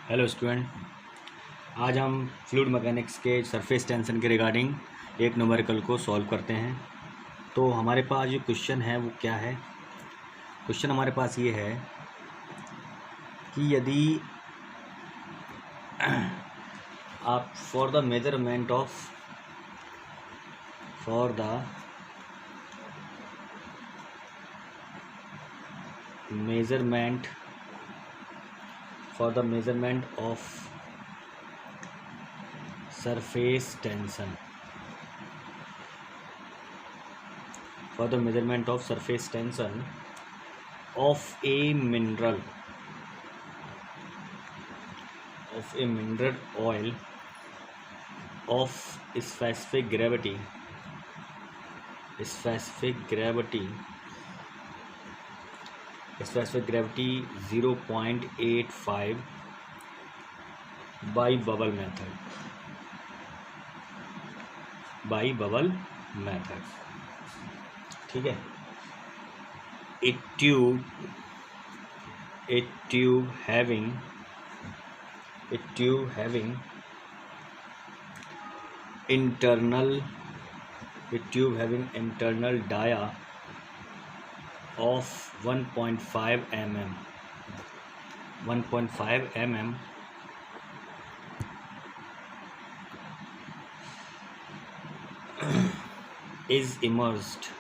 Hello student, आज हम fluid mechanics के सरफेस टेंशन के रिगार्डिंग एक न्यूमेरिकल को सॉल्व करते हैं। तो हमारे पास जो क्वेश्चन है वो क्या है। क्वेश्चन हमारे पास ये है कि यदि आप for the measurement of of surface tension of a mineral oil of specific gravity 0.85 by bubble method। ठीक है। a tube having internal dia of 1.5 mm is immersed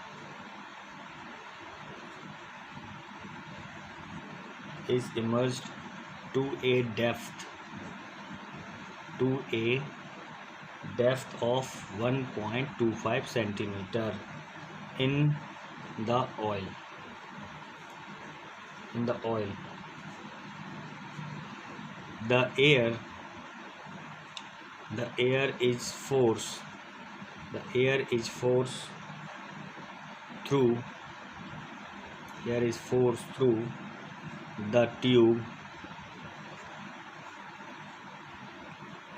to a depth of 1.25 centimeter in the oil. The air is forced through the tube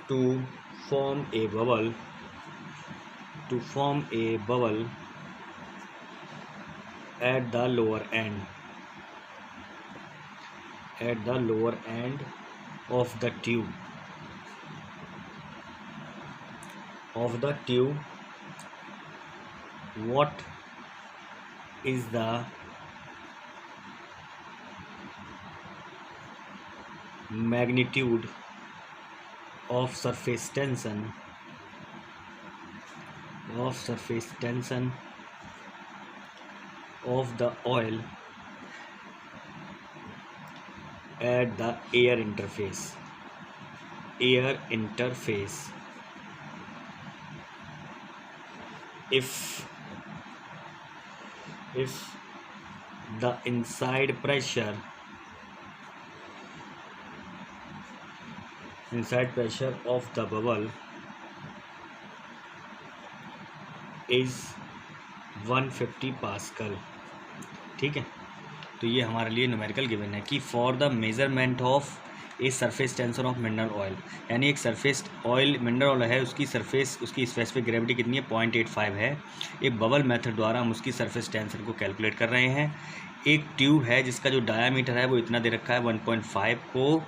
to form a bubble at the lower end of the tube. What is the magnitude of surface tension of the oil at the air interface? If the inside pressure of the bubble is 150 pascal. ठीक है। तो ये हमारे लिए numerical given है कि for the measurement of a surface tension of mineral oil, यानी एक सरफेस ऑयल मिनरल ऑयल है, उसकी स्पेसिफिक ग्रेविटी कितनी है, 0.85 है। एक बबल मेथड द्वारा हम उसकी सरफेस टेंशन को कैलकुलेट कर रहे हैं। एक ट्यूब है जिसका जो डायामीटर है वो इतना दे रखा है 1.5 को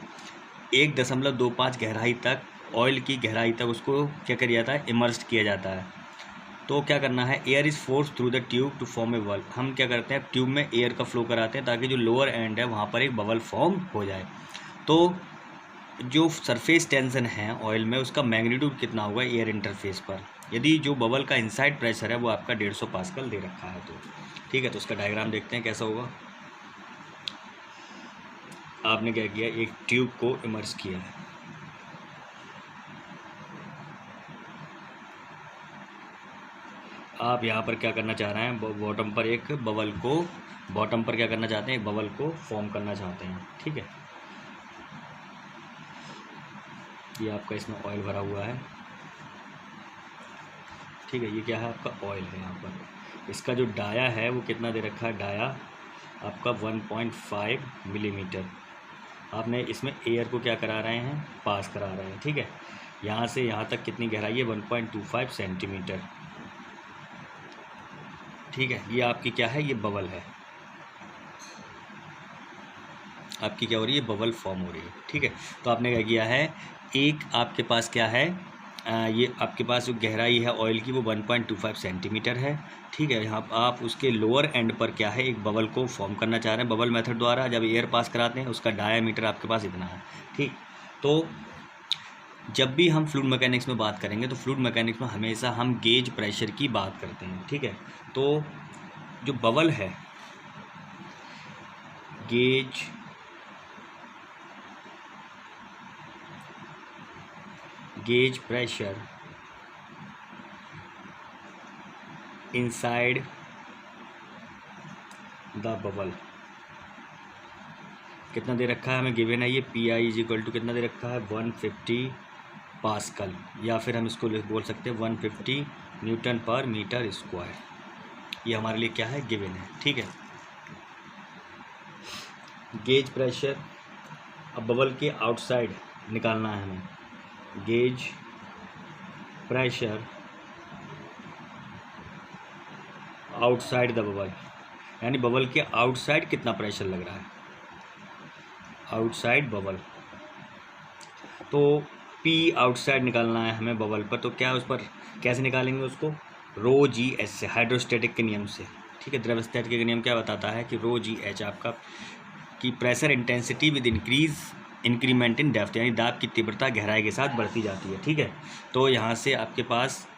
1.25 गहराई तक, ऑयल की गहराई तक उसको क्या कर जाता है, इमर्स्ड किया जाता है। तो क्या करना है, air is force through the tube to form a bubble. हम क्या करते हैं, ट्यूब में एयर का फ्लो कराते हैं ताकि जो लोअर एंड है वहाँ पर एक बबल फॉर्म हो जाए। तो जो सरफेस टेंशन है ऑयल में उसका मैग्नीट्यूड कितना होगा एयर इंटरफेस पर, यदि जो बबल का इनसाइड प्रेशर है वो आपका 150 पास्कल दे रखा है। तो ठीक है, तो उसका डायग्राम देखते हैं कैसा होगा। आपने क्या किया, एक ट्यूब को इमर्स किया है। आप यहाँ पर क्या करना चाह रहे हैं, बॉटम पर क्या करना चाहते हैं, एक बबल को फॉर्म करना चाहते हैं। ठीक है, ये आपका इसमें ऑयल भरा हुआ है। ठीक है, ये क्या है, आपका ऑयल है। यहाँ पर इसका जो डाया है वो कितना दे रखा है, डाया आपका 1.5 मिलीमीटर। आपने इसमें एयर को क्या करा रहे हैं, पास करा रहे हैं। ठीक है, यहाँ से यहाँ तक कितनी गहराई है, 1.25 सेंटीमीटर। ठीक है, ये आपकी क्या है, ये बबल है। आपकी क्या हो रही है, बबल फॉर्म हो रही है। ठीक है, तो आपने क्या किया है, एक आपके पास क्या है, ये आपके पास जो गहराई है ऑयल की वो 1.25 सेंटीमीटर है। ठीक है, यहाँ आप उसके लोअर एंड पर क्या है, एक बबल को फॉर्म करना चाह रहे हैं। बबल मेथड द्वारा जब एयर पास कराते हैं उसका डायामीटर आपके पास इतना है। ठीक, तो जब भी हम फ्लूइड मैकेनिक्स में बात करेंगे तो फ्लूइड मैकेनिक्स में हमेशा हम गेज प्रेशर की बात करते हैं। ठीक है, तो जो बबल है, gauge pressure inside the bubble कितना दे रखा है हमें, गिवन है ये P I is equal to कितना दे रखा है, 150 पास्कल, या फिर हम इसको बोल सकते हैं 150 न्यूटन पर मीटर स्क्वायर। ये हमारे लिए क्या है, गिवन है। ठीक है, गेज प्रेशर, अब बबल के आउटसाइड निकालना है हमें, gauge pressure outside the bubble, यानी बबल के आउटसाइड कितना प्रेशर लग रहा है, आउटसाइड बबल। तो पी आउटसाइड निकालना है हमें बबल पर, तो क्या उस पर कैसे निकालेंगे उसको, रो जी एच से, हाइड्रोस्टैटिक के नियम से। ठीक है, द्रवस्थैतिक के नियम क्या बताता है कि रो जी एच आपका कि pressure intensity with increment in depth, यानी दाब की तीव्रता गहराई के साथ बढ़ती जाती है। ठीक है, तो यहाँ से आपके पास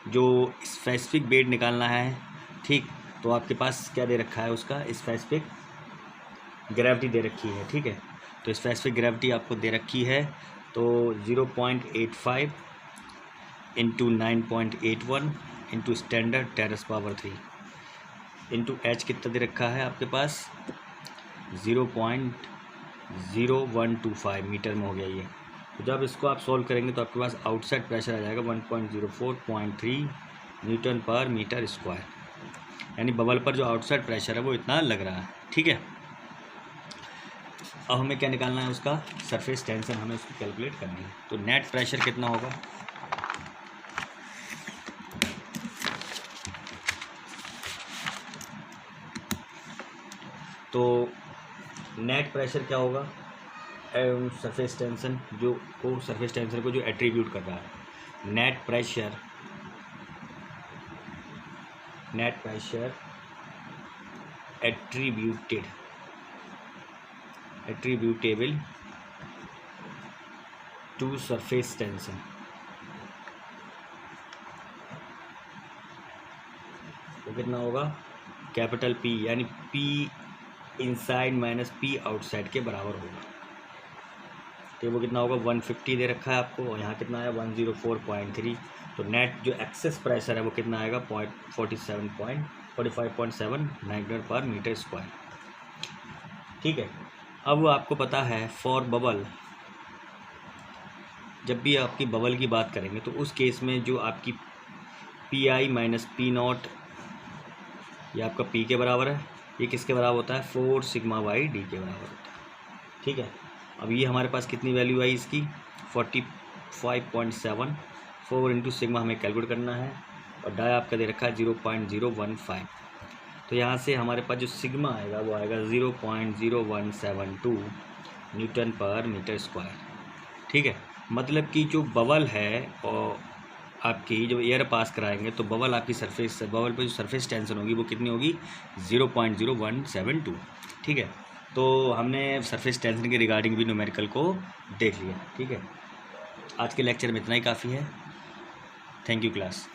जो स्पेसिफिक बेड निकालना है, ठीक, तो आपके पास क्या दे रखा है, उसका स्पेसिफिक ग्रेविटी दे रखी है। ठीक है, तो स्पेसिफिक ग्रेविटी आपको दे रखी है, तो 0.85 into 9.81 into standard 10⁻³ into H कितना दे रखा है आपके पास, 0.0125 मीटर में हो गया ये। तो जब इसको आप सॉल्व करेंगे तो आपके पास आउटसाइड प्रेशर आ जाएगा 1.04.3 न्यूटन पर मीटर स्क्वायर, यानी बबल पर जो आउटसाइड प्रेशर है वो इतना लग रहा है। ठीक है, अब हमें क्या निकालना है, उसका सरफेस टेंशन हमें उसको कैलकुलेट करनी है। तो नेट प्रेशर कितना होगा, तो नेट प्रेशर क्या होगा, सरफेस टेंशन सरफेस टेंशन को जो एट्रीब्यूट कर रहा है, net pressure attributable to surface tension, तो कितना होगा, कैपिटल पी, यानी P inside minus P outside के बराबर होगा। तो वो कितना होगा, 150 दे रखा है आपको, और यहाँ कितना आया 104.3। तो नेट जो एक्सेस प्रेशर है वो कितना आएगा 45.7 न्यूटन पर मीटर स्क्वायर। ठीक है, अब आपको पता है फॉर बबल, जब भी आपकी बबल की बात करेंगे तो उस केस में जो आपकी P I minus P not, ये आपका पी के बराबर है, ये किसके बराबर होता है, 4 सिग्मा वाई डी के बराबर होता है। ठीक है, अब ये हमारे पास कितनी वैल्यू आई इसकी, 45.7, 4 इंटू सिग्मा हमें कैलकुलेट करना है, और डाई आपका दे रखा है 0.015। तो यहाँ से हमारे पास जो सिग्मा आएगा वो आएगा 0.0172 न्यूटन पर मीटर स्क्वायर। ठीक है, मतलब कि जो बबल है और आपकी जो एयर पास कराएंगे तो बबल आपकी बबल पर जो सरफेस टेंशन होगी वो कितनी होगी, 0.0172। ठीक है, तो हमने सरफेस टेंशन के रिगार्डिंग भी न्यूमेरिकल को देख लिया। ठीक है, आज के लेक्चर में इतना ही काफ़ी है। Thank you class.